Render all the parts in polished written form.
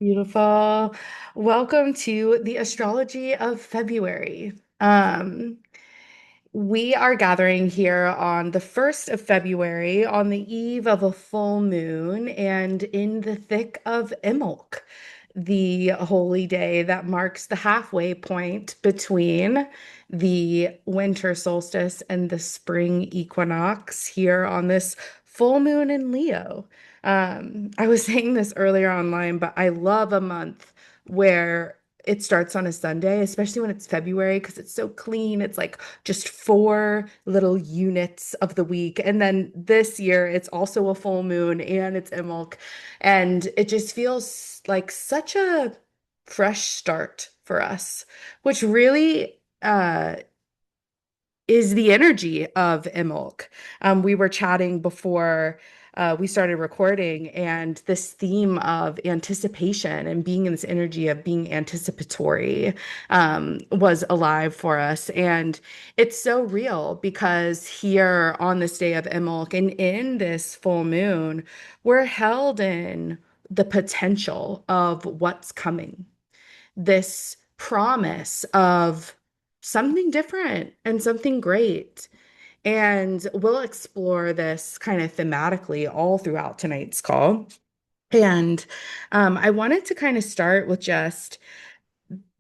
Beautiful. Welcome to the Astrology of February. Um, we are gathering here on the 1st of February on the eve of a full moon and in the thick of Imbolc, the holy day that marks the halfway point between the winter solstice and the spring equinox here on this full moon in Leo. I was saying this earlier online, but I love a month where it starts on a Sunday, especially when it's February, because it's so clean. It's like just four little units of the week. And then this year, it's also a full moon and it's Imbolc. And it just feels like such a fresh start for us, which really is the energy of Imbolc. We were chatting before we started recording, and this theme of anticipation and being in this energy of being anticipatory was alive for us. And it's so real because here on this day of Imbolc and in this full moon, we're held in the potential of what's coming, this promise of something different and something great. And we'll explore this kind of thematically all throughout tonight's call. And I wanted to kind of start with just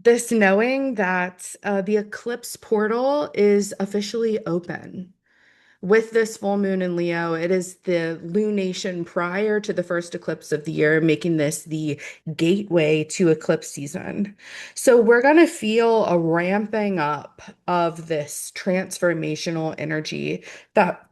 this knowing that the eclipse portal is officially open. With this full moon in Leo, it is the lunation prior to the first eclipse of the year, making this the gateway to eclipse season. So we're going to feel a ramping up of this transformational energy that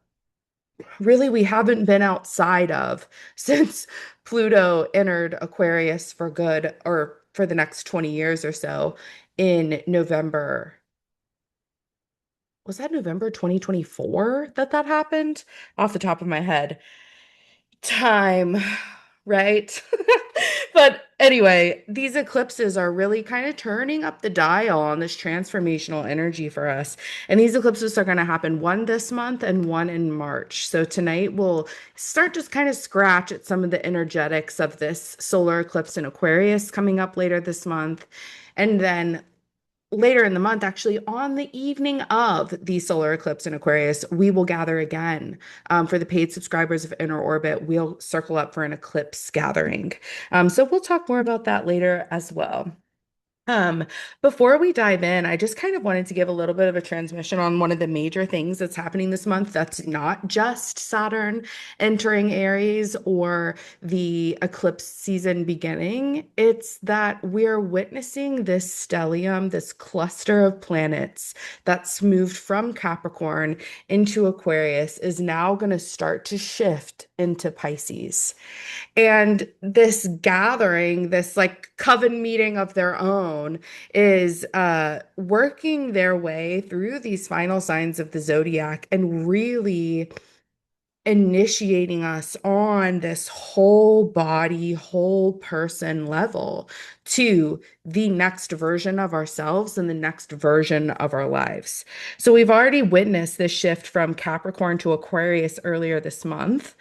really we haven't been outside of since Pluto entered Aquarius for good, or for the next 20 years or so, in November. Was that November 2024 that happened? Off the top of my head. Time, right? But anyway, these eclipses are really kind of turning up the dial on this transformational energy for us. And these eclipses are going to happen one this month and one in March. So tonight we'll start just kind of scratch at some of the energetics of this solar eclipse in Aquarius coming up later this month. And then later in the month, actually, on the evening of the solar eclipse in Aquarius, we will gather again. For the paid subscribers of Inner Orbit, we'll circle up for an eclipse gathering. So we'll talk more about that later as well. Um, Before we dive in, I just kind of wanted to give a little bit of a transmission on one of the major things that's happening this month. That's not just Saturn entering Aries or the eclipse season beginning. It's that we're witnessing this stellium, this cluster of planets that's moved from Capricorn into Aquarius, is now going to start to shift into Pisces. And this gathering, this like coven meeting of their own, is working their way through these final signs of the zodiac and really initiating us on this whole body, whole person level to the next version of ourselves and the next version of our lives. So we've already witnessed this shift from Capricorn to Aquarius earlier this month.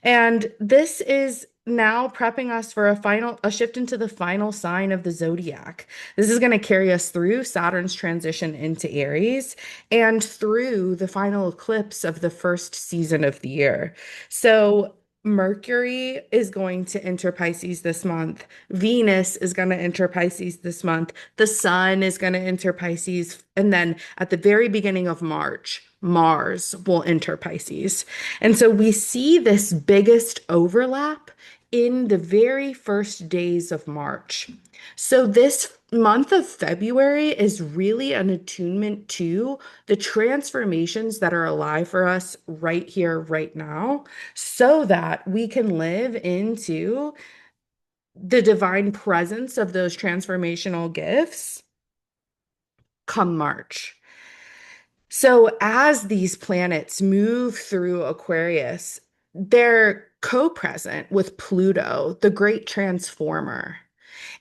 And this is now prepping us for a shift into the final sign of the zodiac. This is going to carry us through Saturn's transition into Aries and through the final eclipse of the first season of the year. So Mercury is going to enter Pisces this month. Venus is going to enter Pisces this month. The Sun is going to enter Pisces. And then at the very beginning of March, Mars will enter Pisces. And so we see this biggest overlap in the very first days of March. So this month of February is really an attunement to the transformations that are alive for us right here, right now, so that we can live into the divine presence of those transformational gifts come March. So as these planets move through Aquarius, they're co-present with Pluto, the great transformer.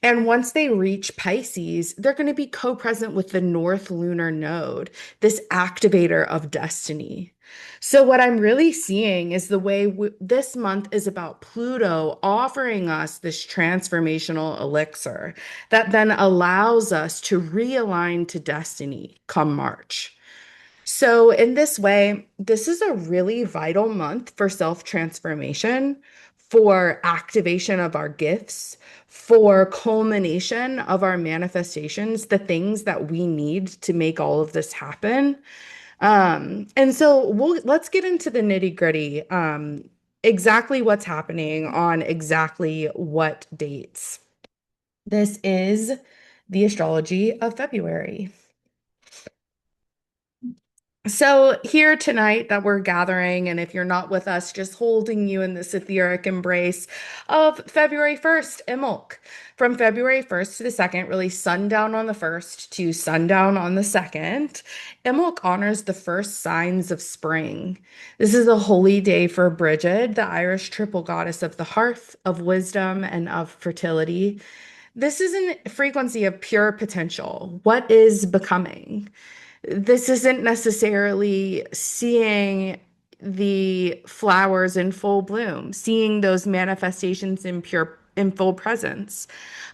And once they reach Pisces, they're going to be co-present with the North Lunar Node, this activator of destiny. So, what I'm really seeing is the way this month is about Pluto offering us this transformational elixir that then allows us to realign to destiny come March. So, in this way, this is a really vital month for self transformation, for activation of our gifts, for culmination of our manifestations, the things that we need to make all of this happen. And so let's get into the nitty gritty. Exactly what's happening on exactly what dates. This is the astrology of February. So, here tonight that we're gathering, and if you're not with us, just holding you in this etheric embrace of February 1st, Imbolc. From February 1st to the 2nd, really sundown on the 1st to sundown on the 2nd, Imbolc honors the first signs of spring. This is a holy day for Bridget, the Irish triple goddess of the hearth, of wisdom, and of fertility. This is a frequency of pure potential. What is becoming? This isn't necessarily seeing the flowers in full bloom, seeing those manifestations in full presence,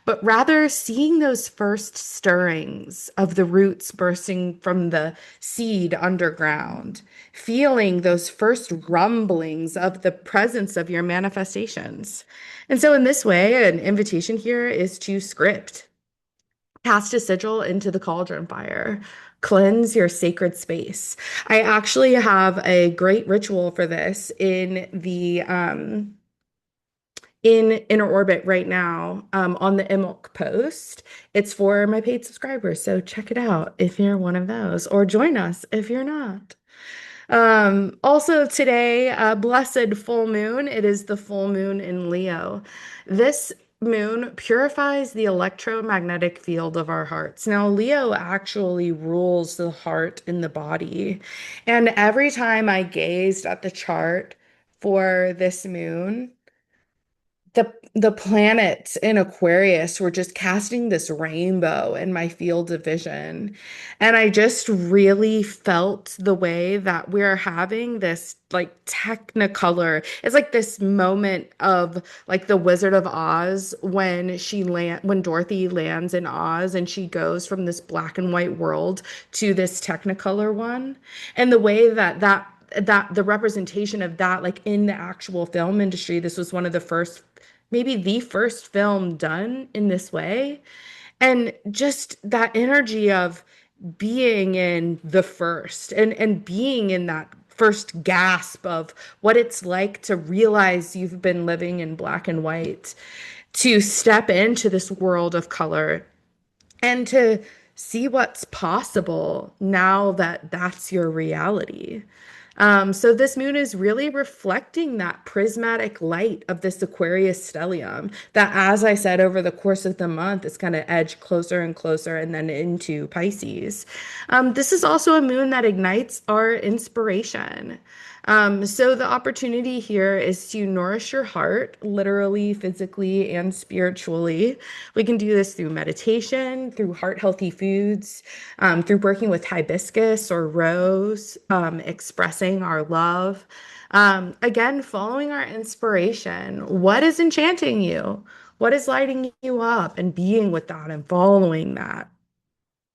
but rather seeing those first stirrings of the roots bursting from the seed underground, feeling those first rumblings of the presence of your manifestations. And so in this way, an invitation here is to script. Cast a sigil into the cauldron fire. Cleanse your sacred space. I actually have a great ritual for this in inner orbit right now on the Imbolc post. It's for my paid subscribers, so check it out if you're one of those, or join us if you're not. Also today, blessed full moon. It is the full moon in Leo. This moon purifies the electromagnetic field of our hearts. Now, Leo actually rules the heart and the body. And every time I gazed at the chart for this moon, the planets in Aquarius were just casting this rainbow in my field of vision. And I just really felt the way that we're having this like technicolor. It's like this moment of like the Wizard of Oz when Dorothy lands in Oz and she goes from this black and white world to this technicolor one. And the way that the representation of that like in the actual film industry, this was one of the first, maybe the first film done in this way. And just that energy of being in the first and being in that first gasp of what it's like to realize you've been living in black and white, to step into this world of color and to see what's possible now that that's your reality. So this moon is really reflecting that prismatic light of this Aquarius stellium that, as I said, over the course of the month, is going to edge closer and closer and then into Pisces. This is also a moon that ignites our inspiration. So the opportunity here is to nourish your heart, literally, physically, and spiritually. We can do this through meditation, through heart healthy foods, through working with hibiscus or rose, expressing our love. Again, following our inspiration. What is enchanting you? What is lighting you up? And being with that and following that.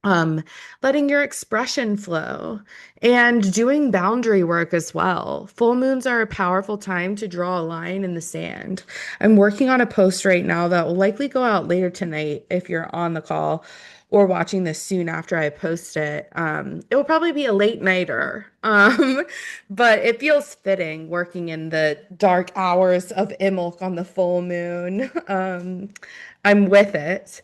Um, Letting your expression flow and doing boundary work as well. Full moons are a powerful time to draw a line in the sand. I'm working on a post right now that will likely go out later tonight if you're on the call or watching this soon after I post it. It will probably be a late nighter, but it feels fitting working in the dark hours of Imbolc on the full moon. I'm with it.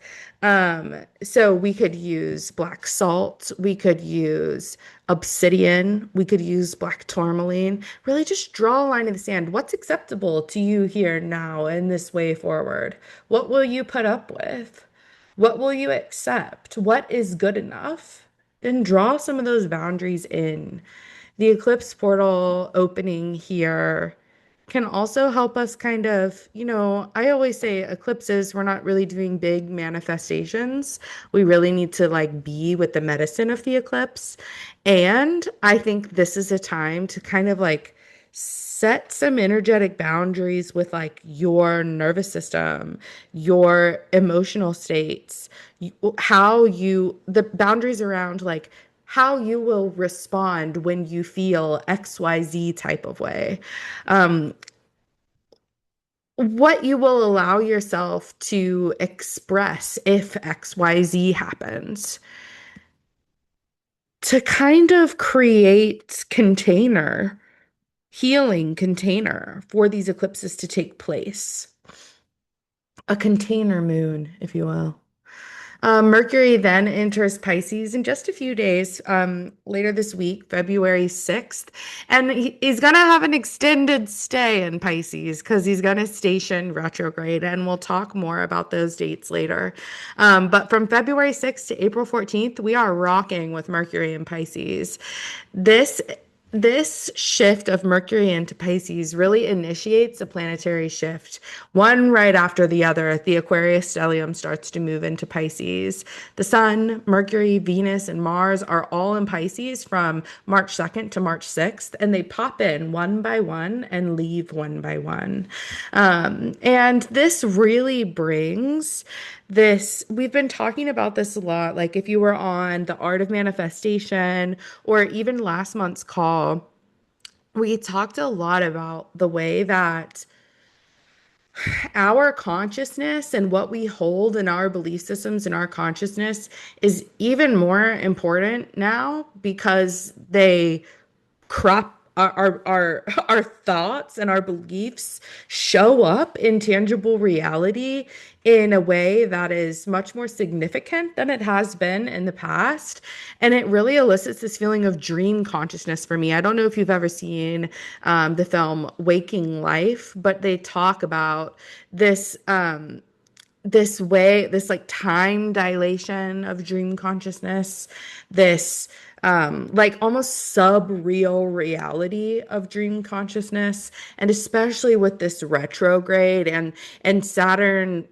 So we could use black salt, we could use obsidian, we could use black tourmaline. Really just draw a line in the sand. What's acceptable to you here now in this way forward? What will you put up with? What will you accept? What is good enough? And draw some of those boundaries in. The eclipse portal opening here can also help us kind of, I always say eclipses, we're not really doing big manifestations. We really need to like be with the medicine of the eclipse. And I think this is a time to kind of like set some energetic boundaries with like your nervous system, your emotional states, the boundaries around like how you will respond when you feel XYZ type of way. Um, what you will allow yourself to express if XYZ happens to kind of create healing container for these eclipses to take place. A container moon, if you will. Mercury then enters Pisces in just a few days, later this week, February 6th. And he's going to have an extended stay in Pisces because he's going to station retrograde. And we'll talk more about those dates later. But from February 6th to April 14th, we are rocking with Mercury in Pisces. This this shift of Mercury into Pisces really initiates a planetary shift. One right after the other, the Aquarius stellium starts to move into Pisces. The Sun, Mercury, Venus, and Mars are all in Pisces from March 2nd to March 6th, and they pop in one by one and leave one by one. And this really brings we've been talking about this a lot. Like if you were on the Art of Manifestation or even last month's call, we talked a lot about the way that our consciousness and what we hold in our belief systems and our consciousness is even more important now because they crop our thoughts and our beliefs show up in tangible reality in a way that is much more significant than it has been in the past. And it really elicits this feeling of dream consciousness for me. I don't know if you've ever seen the film Waking Life, but they talk about this this like time dilation of dream consciousness, this like almost sub-real reality of dream consciousness, and especially with this retrograde and Saturn,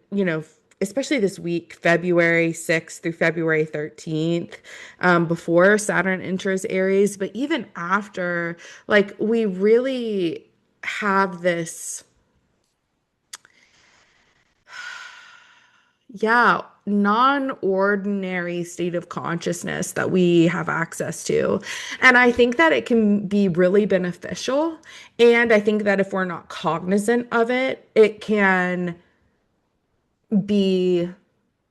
especially this week, February 6th through February 13th, before Saturn enters Aries, but even after, like we really have this, yeah, non-ordinary state of consciousness that we have access to. And I think that it can be really beneficial. And I think that if we're not cognizant of it, it can be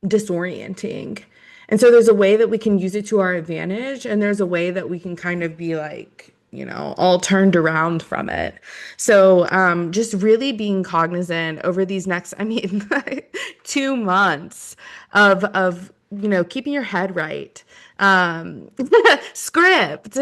disorienting. And so there's a way that we can use it to our advantage, and there's a way that we can kind of be like, all turned around from it. So just really being cognizant over these next, I mean, 2 months of keeping your head right. Um, script,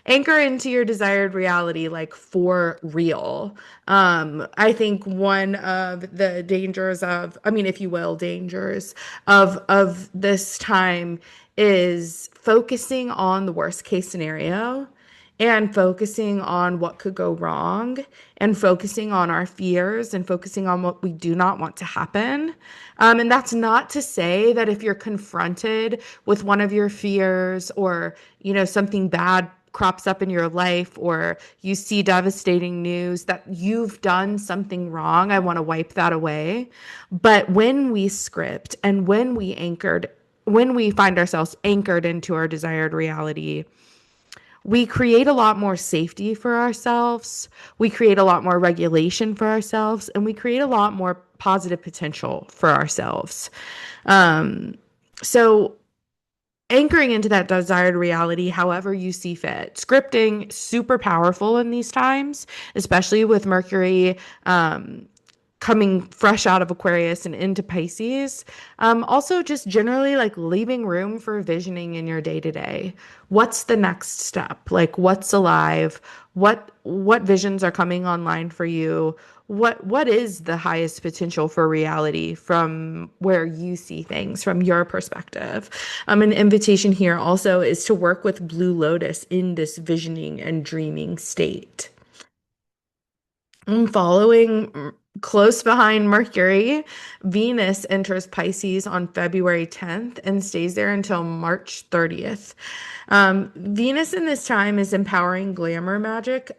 anchor into your desired reality, like for real. I think one of the dangers of, I mean, if you will, dangers of this time is focusing on the worst case scenario and focusing on what could go wrong and focusing on our fears and focusing on what we do not want to happen. And that's not to say that if you're confronted with one of your fears or, something bad crops up in your life or you see devastating news that you've done something wrong, I want to wipe that away. But when we script and when we find ourselves anchored into our desired reality, we create a lot more safety for ourselves. We create a lot more regulation for ourselves, and we create a lot more positive potential for ourselves. Um, so anchoring into that desired reality however you see fit. Scripting, super powerful in these times, especially with Mercury coming fresh out of Aquarius and into Pisces. Also, just generally like leaving room for visioning in your day to day. What's the next step? Like, what's alive? What visions are coming online for you? What is the highest potential for reality from where you see things from your perspective? An invitation here also is to work with Blue Lotus in this visioning and dreaming state. Following close behind Mercury, Venus enters Pisces on February 10th and stays there until March 30th. Venus in this time is empowering glamour magic.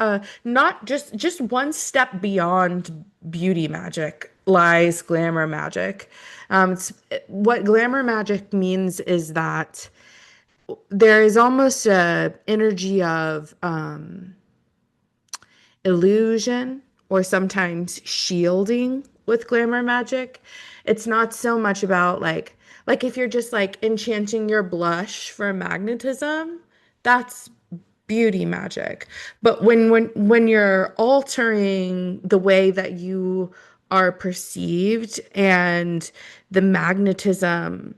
Not just one step beyond beauty magic lies glamour magic. What glamour magic means is that there is almost a energy of illusion or sometimes shielding with glamour magic. It's not so much about like if you're just like enchanting your blush for magnetism, that's beauty magic. But when you're altering the way that you are perceived and the magnetism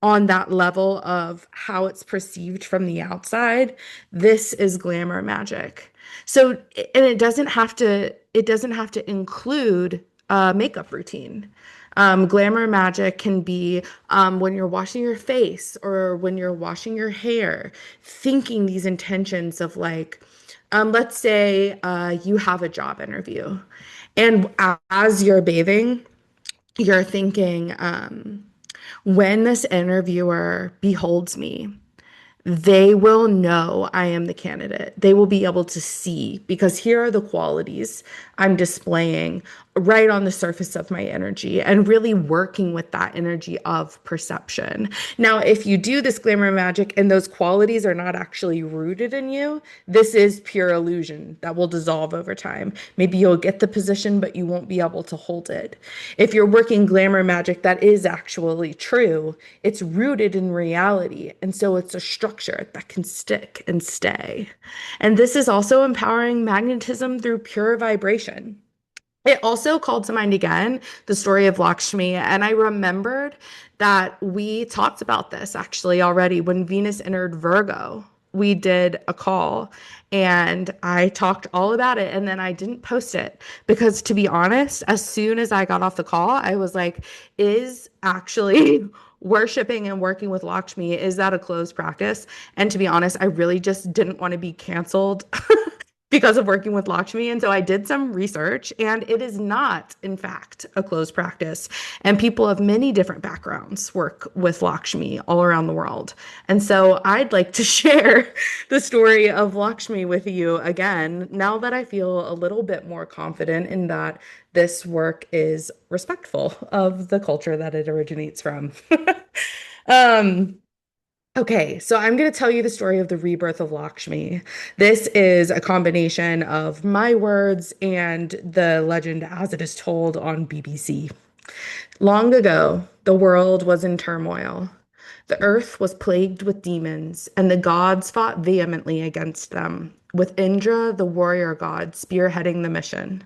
on that level of how it's perceived from the outside, this is glamour magic. So, and it doesn't have to include a makeup routine. Glamour magic can be when you're washing your face or when you're washing your hair, thinking these intentions of like, let's say you have a job interview, and as you're bathing, you're thinking, when this interviewer beholds me, they will know I am the candidate. They will be able to see because here are the qualities I'm displaying right on the surface of my energy and really working with that energy of perception. Now, if you do this glamour magic and those qualities are not actually rooted in you, this is pure illusion that will dissolve over time. Maybe you'll get the position, but you won't be able to hold it. If you're working glamour magic that is actually true, it's rooted in reality. And so it's a structure that can stick and stay. And this is also empowering magnetism through pure vibration. It also called to mind again the story of Lakshmi, and I remembered that we talked about this actually already when Venus entered Virgo. We did a call and I talked all about it, and then I didn't post it because, to be honest, as soon as I got off the call, I was like, is actually worshiping and working with Lakshmi, is that a closed practice? And to be honest, I really just didn't want to be canceled because of working with Lakshmi. And so I did some research, and it is not, in fact, a closed practice. And people of many different backgrounds work with Lakshmi all around the world. And so I'd like to share the story of Lakshmi with you again, now that I feel a little bit more confident in that this work is respectful of the culture that it originates from. um, Okay, so I'm going to tell you the story of the rebirth of Lakshmi. This is a combination of my words and the legend as it is told on BBC. Long ago, the world was in turmoil. The earth was plagued with demons, and the gods fought vehemently against them, with Indra, the warrior god, spearheading the mission.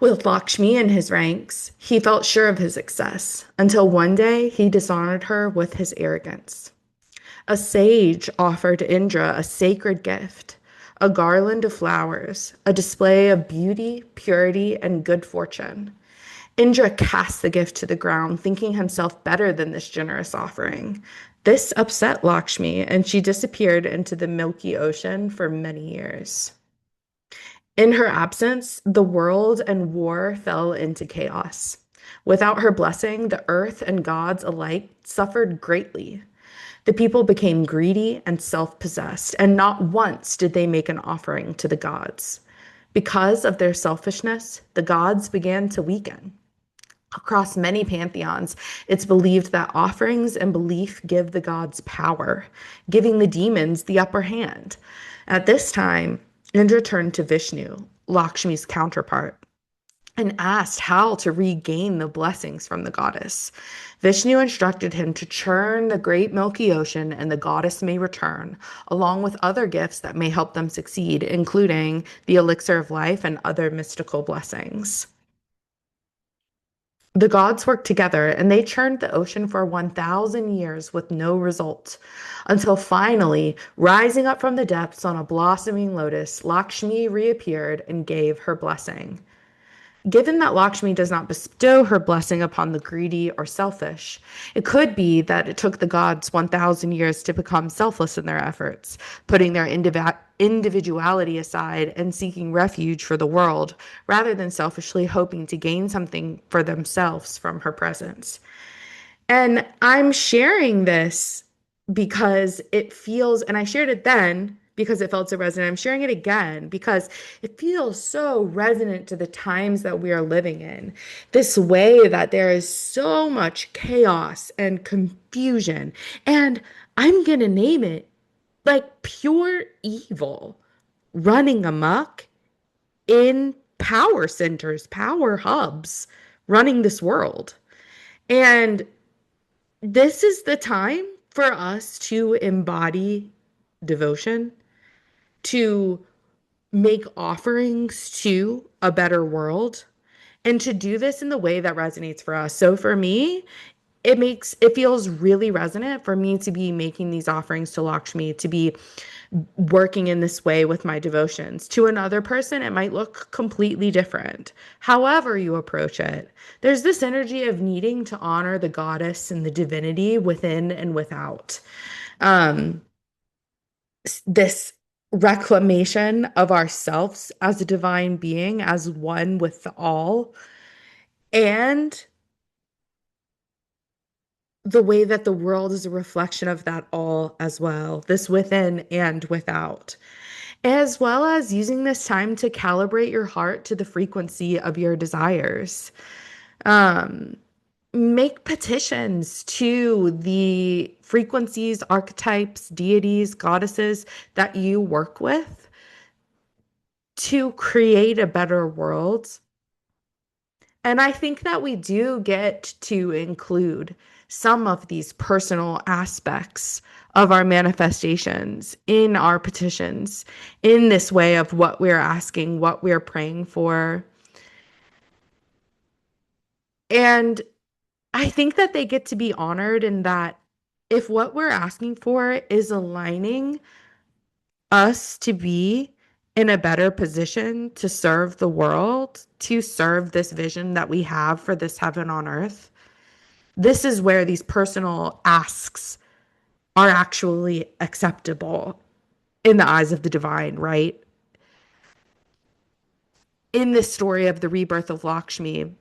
With Lakshmi in his ranks, he felt sure of his success, until one day he dishonored her with his arrogance. A sage offered Indra a sacred gift, a garland of flowers, a display of beauty, purity, and good fortune. Indra cast the gift to the ground, thinking himself better than this generous offering. This upset Lakshmi, and she disappeared into the milky ocean for many years. In her absence, the world and war fell into chaos. Without her blessing, the earth and gods alike suffered greatly. The people became greedy and self possessed, and not once did they make an offering to the gods. Because of their selfishness, the gods began to weaken. Across many pantheons, it's believed that offerings and belief give the gods power, giving the demons the upper hand. At this time, Indra turned to Vishnu, Lakshmi's counterpart, and asked how to regain the blessings from the goddess. Vishnu instructed him to churn the great milky ocean and the goddess may return, along with other gifts that may help them succeed, including the elixir of life and other mystical blessings. The gods worked together and they churned the ocean for 1,000 years with no result, until finally, rising up from the depths on a blossoming lotus, Lakshmi reappeared and gave her blessing. given that Lakshmi does not bestow her blessing upon the greedy or selfish, it could be that it took the gods 1,000 years to become selfless in their efforts, putting their individuality aside and seeking refuge for the world, rather than selfishly hoping to gain something for themselves from her presence. And I'm sharing this because it feels, and I shared it then because it felt so resonant. I'm sharing it again because it feels so resonant to the times that we are living in. This way that there is so much chaos and confusion. And I'm going to name it like pure evil running amok in power centers, power hubs running this world. And this is the time for us to embody devotion, to make offerings to a better world, and to do this in the way that resonates for us. So for me, it feels really resonant for me to be making these offerings to Lakshmi, to be working in this way with my devotions. To another person, it might look completely different. However, you approach it, there's this energy of needing to honor the goddess and the divinity within and without. Um, this reclamation of ourselves as a divine being, as one with the all, and the way that the world is a reflection of that all as well, this within and without, as well as using this time to calibrate your heart to the frequency of your desires. Um, Make petitions to the frequencies, archetypes, deities, goddesses that you work with to create a better world. And I think that we do get to include some of these personal aspects of our manifestations in our petitions, in this way of what we're asking, what we're praying for. And I think that they get to be honored in that if what we're asking for is aligning us to be in a better position to serve the world, to serve this vision that we have for this heaven on earth, this is where these personal asks are actually acceptable in the eyes of the divine, right? In this story of the rebirth of Lakshmi,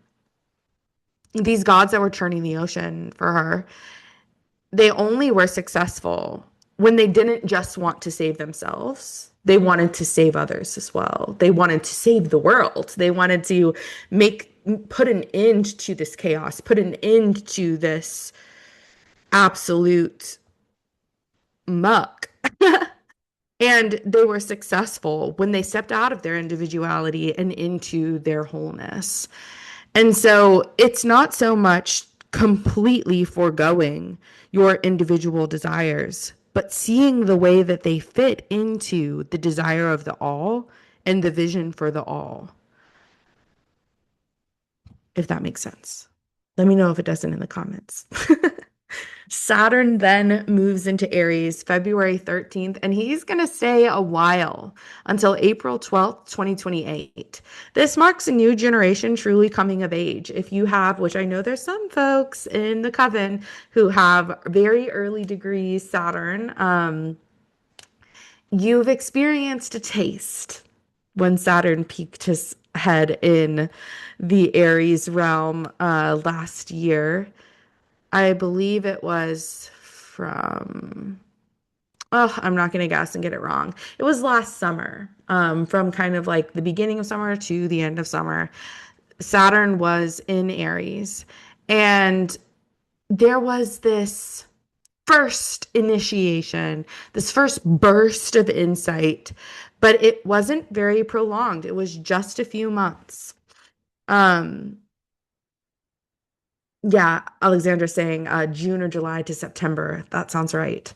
these gods that were churning the ocean for her, they only were successful when they didn't just want to save themselves. They wanted to save others as well. They wanted to save the world. They wanted to put an end to this chaos, put an end to this absolute muck. And they were successful when they stepped out of their individuality and into their wholeness. And so it's not so much completely foregoing your individual desires, but seeing the way that they fit into the desire of the all and the vision for the all, if that makes sense. Let me know if it doesn't in the comments. Saturn then moves into Aries February 13th, and he's going to stay a while until April 12th, 2028. This marks a new generation truly coming of age. If you have, which I know there's some folks in the coven who have very early degrees Saturn, you've experienced a taste when Saturn peaked his head in the Aries realm last year. I believe it was from, oh, I'm not going to guess and get it wrong. It was last summer, from kind of like the beginning of summer to the end of summer. Saturn was in Aries. And there was this first initiation, this first burst of insight, but it wasn't very prolonged. It was just a few months. Um, Yeah, Alexandra's saying June or July to September. That sounds right.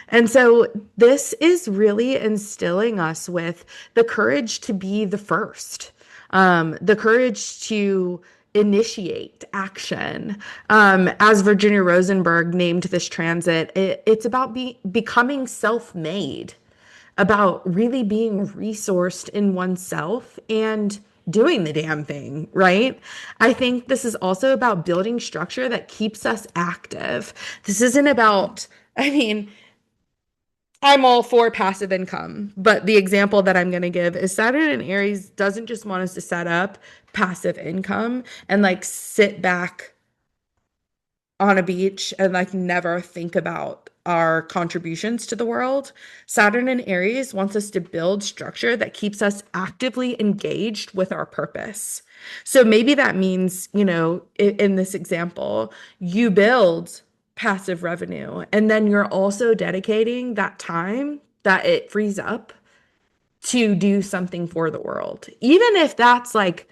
And so this is really instilling us with the courage to be the first, the courage to initiate action. As Virginia Rosenberg named this transit, it's about becoming self-made, about really being resourced in oneself and doing the damn thing, right? I think this is also about building structure that keeps us active. This isn't about, I mean, I'm all for passive income, but the example that I'm going to give is Saturn in Aries doesn't just want us to set up passive income and like sit back on a beach and like never think about our contributions to the world. Saturn in Aries wants us to build structure that keeps us actively engaged with our purpose. So maybe that means, in this example, you build passive revenue and then you're also dedicating that time that it frees up to do something for the world. Even if that's like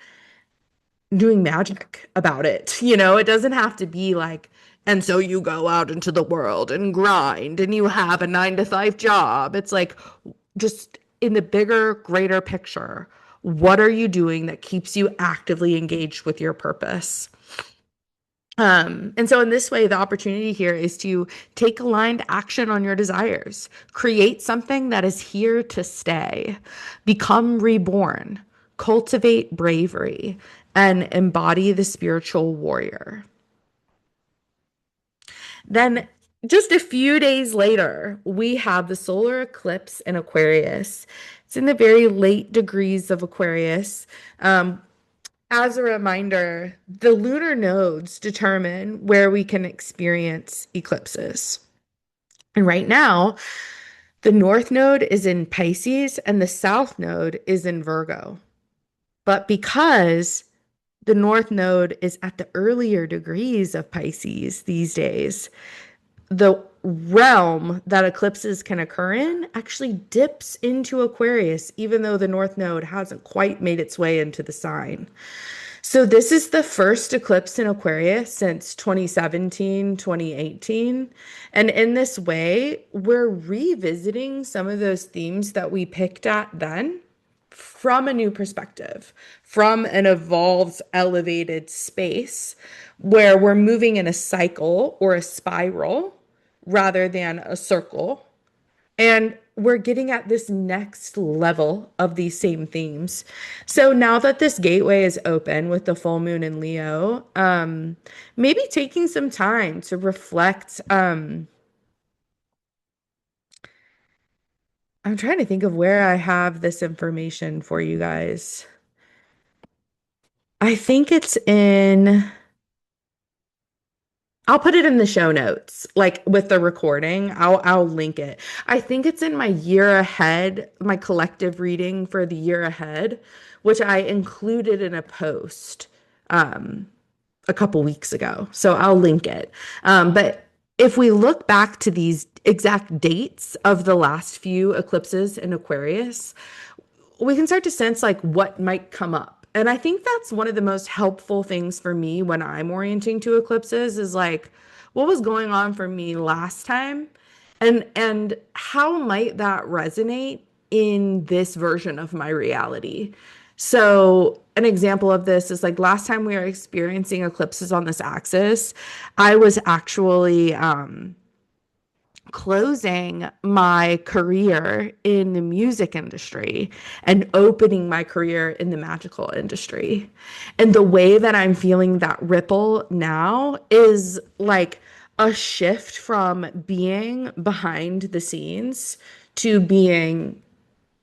doing magic about it. It doesn't have to be like, and so you go out into the world and grind and you have a 9 to 5 job. It's like just in the bigger, greater picture, what are you doing that keeps you actively engaged with your purpose? And so in this way, the opportunity here is to take aligned action on your desires, create something that is here to stay, become reborn, cultivate bravery, and embody the spiritual warrior. Then just a few days later, we have the solar eclipse in Aquarius. It's in the very late degrees of Aquarius. As a reminder, the lunar nodes determine where we can experience eclipses. And right now, the north node is in Pisces and the south node is in Virgo. But because the north node is at the earlier degrees of Pisces these days, the realm that eclipses can occur in actually dips into Aquarius, even though the north node hasn't quite made its way into the sign. So this is the first eclipse in Aquarius since 2017, 2018. And in this way, we're revisiting some of those themes that we picked at then from a new perspective, from an evolved, elevated space where we're moving in a cycle or a spiral rather than a circle. And we're getting at this next level of these same themes. So now that this gateway is open with the full moon in Leo, maybe taking some time to reflect. I'm trying to think of where I have this information for you guys. I think it's in. I'll put it in the show notes, like with the recording. I'll link it. I think it's in my year ahead, my collective reading for the year ahead, which I included in a post a couple weeks ago. So I'll link it. But if we look back to these exact dates of the last few eclipses in Aquarius, we can start to sense like what might come up. And I think that's one of the most helpful things for me when I'm orienting to eclipses is like what was going on for me last time and how might that resonate in this version of my reality. So an example of this is like last time we were experiencing eclipses on this axis, I was actually closing my career in the music industry and opening my career in the magical industry. And the way that I'm feeling that ripple now is like a shift from being behind the scenes to being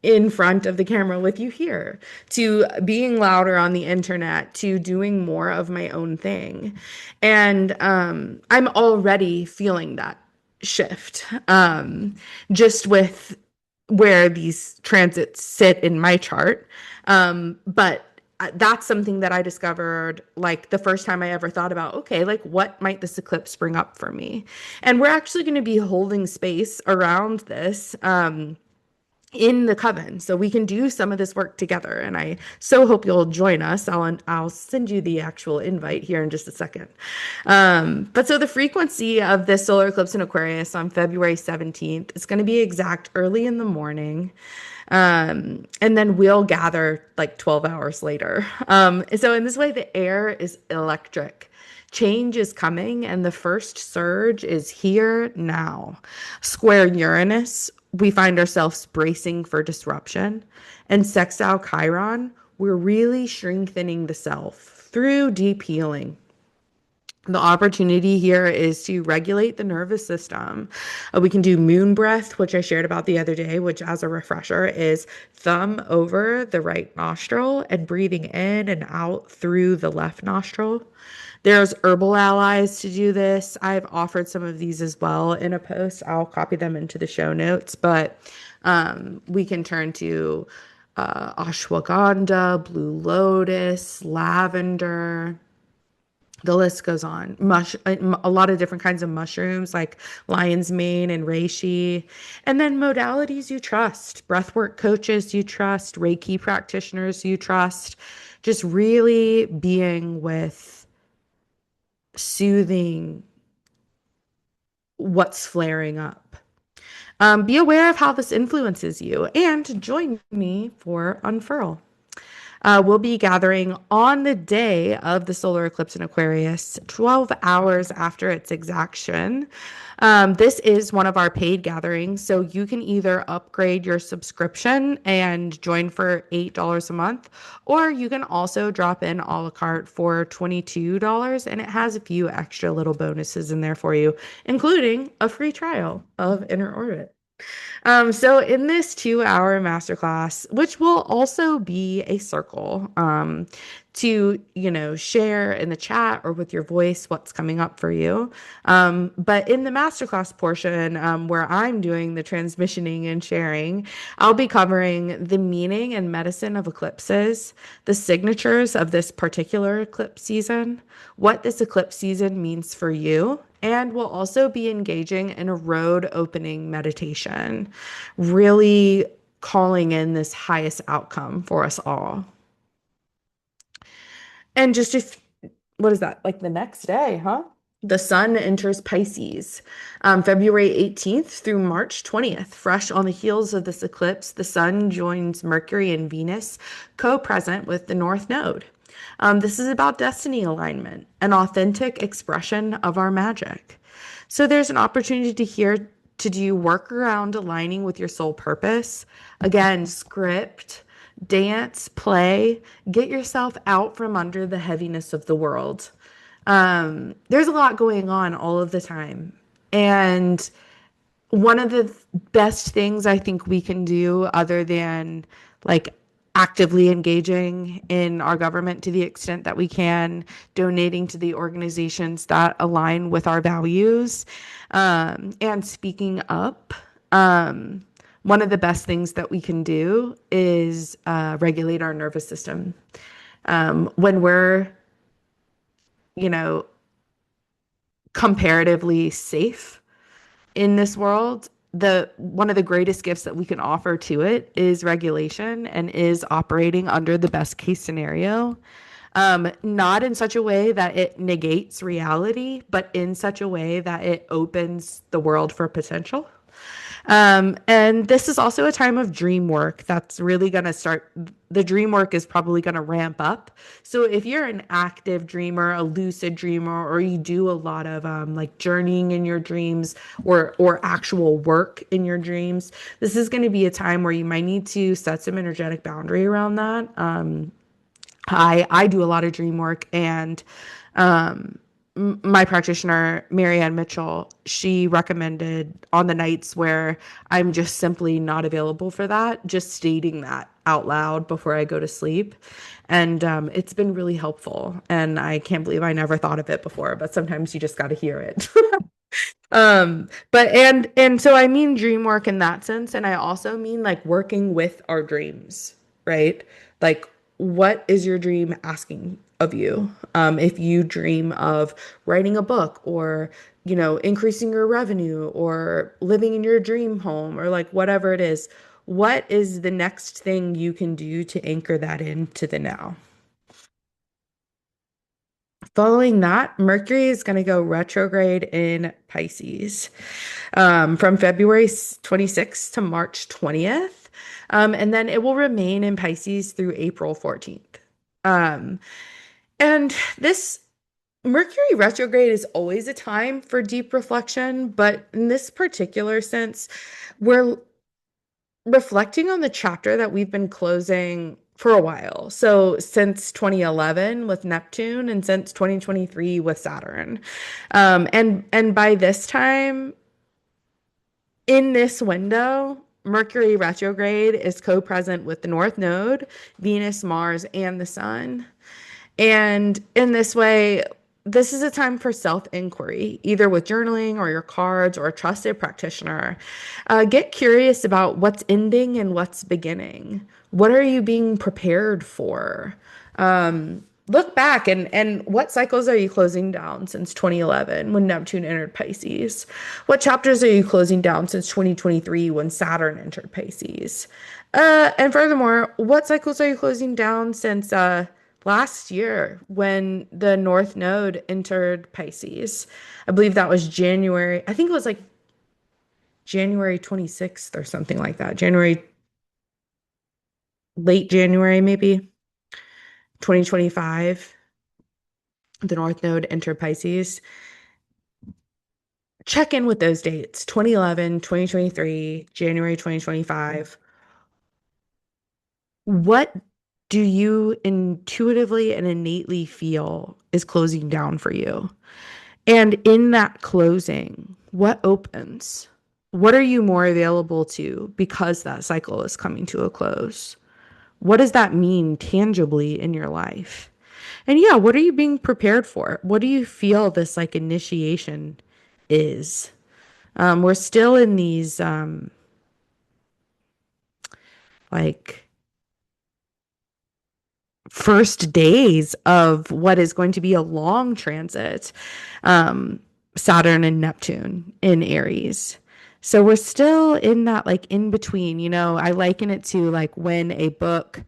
in front of the camera with you here, to being louder on the internet, to doing more of my own thing. And I'm already feeling that shift just with where these transits sit in my chart. But that's something that I discovered like the first time I ever thought about, okay, like what might this eclipse bring up for me? And we're actually going to be holding space around this. In the coven, so we can do some of this work together. And I so hope you'll join us. I'll send you the actual invite here in just a second. But so the frequency of this solar eclipse in Aquarius on February 17th is going to be exact early in the morning. And then we'll gather like 12 hours later. So in this way, the air is electric. Change is coming, and the first surge is here now. Square Uranus, we find ourselves bracing for disruption. And sextile Chiron, we're really strengthening the self through deep healing. The opportunity here is to regulate the nervous system. We can do moon breath, which I shared about the other day, which, as a refresher, is thumb over the right nostril and breathing in and out through the left nostril. There's herbal allies to do this. I've offered some of these as well in a post. I'll copy them into the show notes, but we can turn to ashwagandha, blue lotus, lavender. The list goes on. A lot of different kinds of mushrooms like lion's mane and reishi. And then modalities you trust, breathwork coaches you trust, Reiki practitioners you trust. Just really being with soothing what's flaring up. Be aware of how this influences you and join me for Unfurl. We'll be gathering on the day of the solar eclipse in Aquarius, 12 hours after its exaction. This is one of our paid gatherings, so you can either upgrade your subscription and join for $8 a month, or you can also drop in a la carte for $22, and it has a few extra little bonuses in there for you, including a free trial of Inner Orbit. So in this 2-hour masterclass, which will also be a circle, to, share in the chat or with your voice what's coming up for you. But in the masterclass portion, where I'm doing the transmissioning and sharing, I'll be covering the meaning and medicine of eclipses, the signatures of this particular eclipse season, what this eclipse season means for you, and we'll also be engaging in a road opening meditation, really calling in this highest outcome for us all. And just if, what is that? Like the next day, huh? The sun enters Pisces, February 18th through March 20th. Fresh on the heels of this eclipse, the sun joins Mercury and Venus, co-present with the North Node. This is about destiny alignment, an authentic expression of our magic. So there's an opportunity here to do work around aligning with your soul purpose. Again, script, dance, play, get yourself out from under the heaviness of the world. There's a lot going on all of the time. And one of the best things I think we can do, other than like actively engaging in our government to the extent that we can, donating to the organizations that align with our values, and speaking up. One of the best things that we can do is regulate our nervous system. When we're, you know, comparatively safe in this world, the one of the greatest gifts that we can offer to it is regulation and is operating under the best case scenario. Not in such a way that it negates reality, but in such a way that it opens the world for potential. And this is also a time of dream work that's really going to start. The dream work is probably going to ramp up. So if you're an active dreamer, a lucid dreamer, or you do a lot of like journeying in your dreams or actual work in your dreams, this is going to be a time where you might need to set some energetic boundary around that. I do a lot of dream work, and my practitioner, Marianne Mitchell, she recommended on the nights where I'm just simply not available for that, just stating that out loud before I go to sleep. And it's been really helpful. And I can't believe I never thought of it before, but sometimes you just got to hear it. But and so I mean dream work in that sense, and I also mean like working with our dreams, right? Like, what is your dream asking of you? If you dream of writing a book, or increasing your revenue, or living in your dream home, or like whatever it is, what is the next thing you can do to anchor that into the now? Following that, Mercury is going to go retrograde in Pisces, from February 26th to March 20th. And then it will remain in Pisces through April 14th. And this Mercury retrograde is always a time for deep reflection, but in this particular sense, we're reflecting on the chapter that we've been closing for a while. So since 2011 with Neptune and since 2023 with Saturn. And by this time in this window, Mercury retrograde is co-present with the North Node, Venus, Mars, and the Sun. And in this way, this is a time for self inquiry, either with journaling or your cards or a trusted practitioner. Get curious about what's ending and what's beginning. What are you being prepared for? Look back and what cycles are you closing down since 2011 when Neptune entered Pisces? What chapters are you closing down since 2023 when Saturn entered Pisces? And furthermore, what cycles are you closing down since last year when the North Node entered Pisces? I believe that was January. I think it was like January 26th or something like that. January, late January, maybe 2025. The North Node entered Pisces. Check in with those dates 2011, 2023, January 2025. What do you intuitively and innately feel is closing down for you? And in that closing, what opens? What are you more available to because that cycle is coming to a close? What does that mean tangibly in your life? And yeah, what are you being prepared for? What do you feel this like initiation is? We're still in these like first days of what is going to be a long transit, um, Saturn and Neptune in Aries. So we're still in that like in between, I liken it to like when a book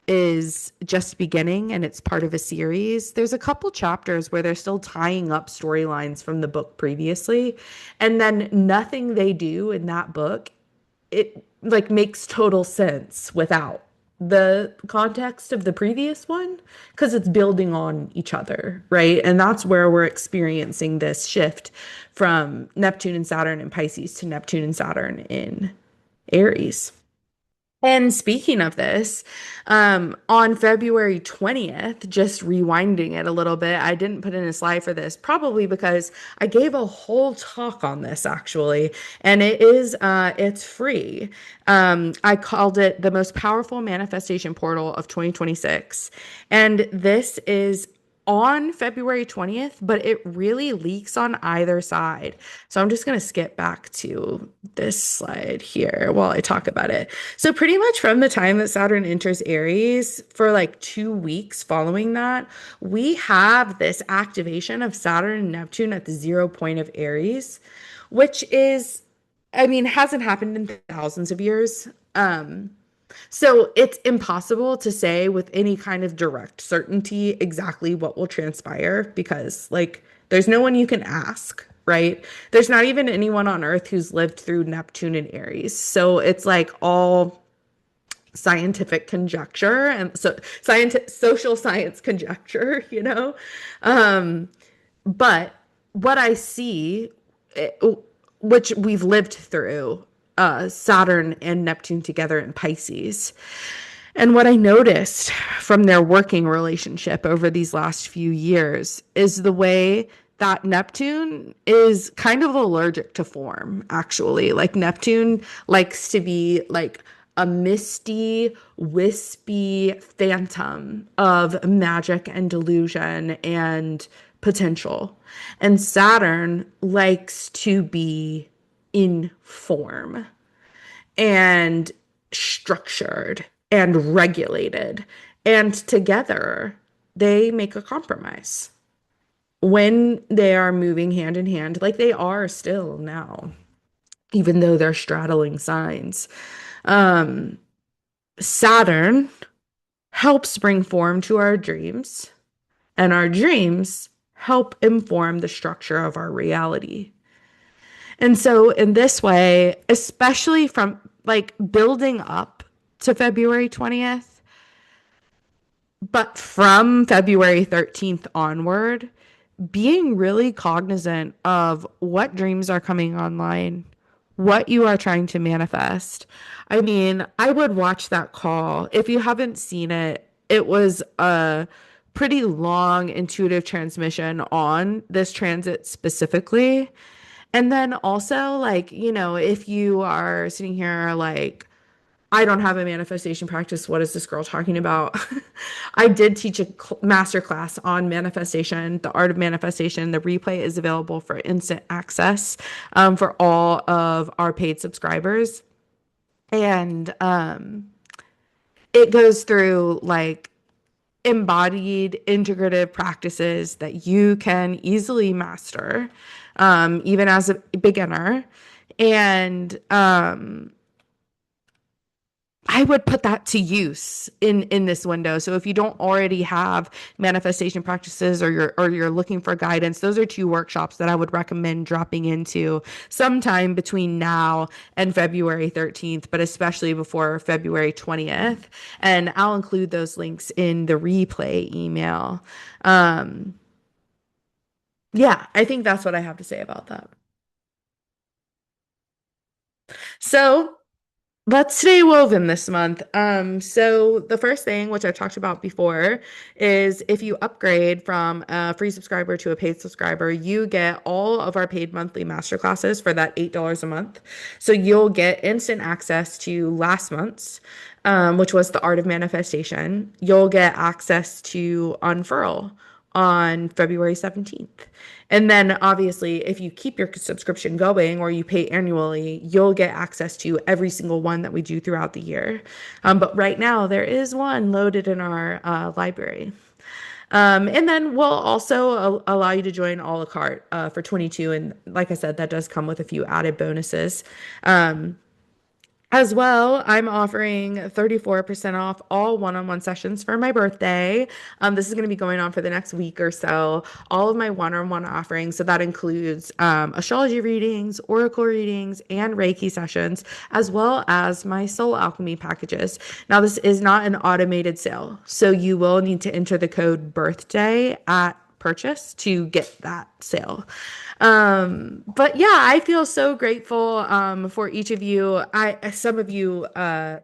is just beginning and it's part of a series. There's a couple chapters where they're still tying up storylines from the book previously. And then nothing they do in that book, it like makes total sense without the context of the previous one because it's building on each other, right? And that's where we're experiencing this shift from Neptune and Saturn in Pisces to Neptune and Saturn in Aries. And speaking of this, on February 20th, just rewinding it a little bit, I didn't put in a slide for this, probably because I gave a whole talk on this actually, and it's free. I called it the most powerful manifestation portal of 2026. And this is on February 20th, but it really leaks on either side. So I'm just going to skip back to this slide here while I talk about it. So pretty much from the time that Saturn enters Aries for like 2 weeks following that, we have this activation of Saturn and Neptune at the 0 point of Aries, which is, I mean, hasn't happened in thousands of years. So it's impossible to say with any kind of direct certainty exactly what will transpire because, like, there's no one you can ask, right? There's not even anyone on Earth who's lived through Neptune and Aries. So it's like all scientific conjecture and so scientific social science conjecture. But what I see, eh, which we've lived through, Saturn and Neptune together in Pisces. And what I noticed from their working relationship over these last few years is the way that Neptune is kind of allergic to form, actually. Like Neptune likes to be like a misty, wispy phantom of magic and delusion and potential. And Saturn likes to be in form and structured and regulated. And together, they make a compromise when they are moving hand in hand, like they are still now, even though they're straddling signs. Um, Saturn helps bring form to our dreams, and our dreams help inform the structure of our reality. And so, in this way, especially from like building up to February 20th, but from February 13th onward, being really cognizant of what dreams are coming online, what you are trying to manifest. I mean, I would watch that call. If you haven't seen it, it was a pretty long intuitive transmission on this transit specifically. And then also, like, if you are sitting here like, I don't have a manifestation practice. What is this girl talking about? I did teach a master class on manifestation, the art of manifestation. The replay is available for instant access for all of our paid subscribers. And it goes through like embodied integrative practices that you can easily master, even as a beginner. And I would put that to use in this window. So if you don't already have manifestation practices or you're looking for guidance, those are two workshops that I would recommend dropping into sometime between now and February 13th, but especially before February 20th. And I'll include those links in the replay email. Um, yeah, I think that's what I have to say about that. So let's stay woven this month. So the first thing, which I've talked about before, is if you upgrade from a free subscriber to a paid subscriber, you get all of our paid monthly masterclasses for that $8 a month. So you'll get instant access to last month's, which was the art of manifestation. You'll get access to Unfurl on February 17th. And then obviously, if you keep your subscription going or you pay annually, you'll get access to every single one that we do throughout the year. But right now, there is one loaded in our library. And then we'll also allow you to join a la carte for 22. And like I said, that does come with a few added bonuses. As well, I'm offering 34% off all one-on-one sessions for my birthday. This is going to be going on for the next week or so. All of my one-on-one offerings, so that includes astrology readings, oracle readings, and Reiki sessions, as well as my soul alchemy packages. Now, this is not an automated sale, so you will need to enter the code birthday at purchase to get that sale. But yeah, I feel so grateful for each of you. Some of you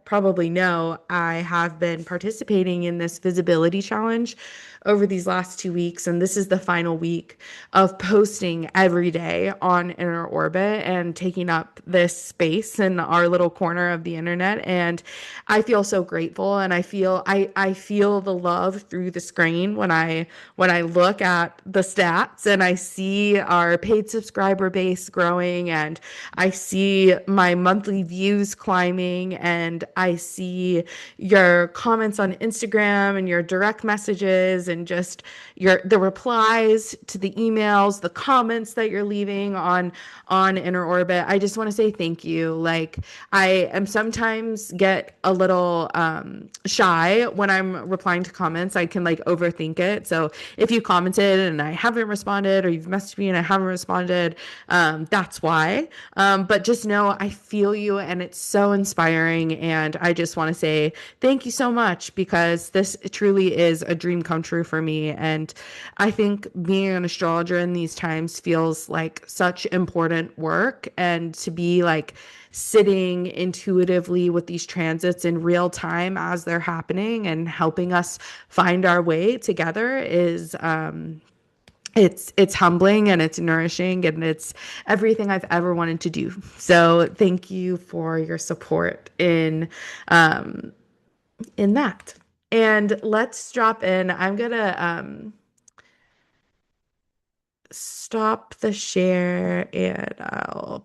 probably know I have been participating in this visibility challenge over these last 2 weeks, and this is the final week of posting every day on Inner Orbit and taking up this space in our little corner of the internet. And I feel so grateful, and I feel the love through the screen when I look at the stats and I see our paid subscriber base growing, and I see my monthly views climbing, and I see your comments on Instagram and your direct messages and just the replies to the emails, the comments that you're leaving on Inner Orbit. I just want to say thank you. Like, I am sometimes get a little shy when I'm replying to comments. I can like overthink it. So if you commented and I haven't responded, or you've messaged me and I haven't responded, that's why. But just know I feel you, and it's so inspiring. And I just want to say thank you so much, because this truly is a dream come true for me. And I think being an astrologer in these times feels like such important work, and to be like sitting intuitively with these transits in real time as they're happening and helping us find our way together is it's humbling, and it's nourishing, and it's everything I've ever wanted to do. So thank you for your support in that. And let's drop in. I'm gonna stop the share, and I'll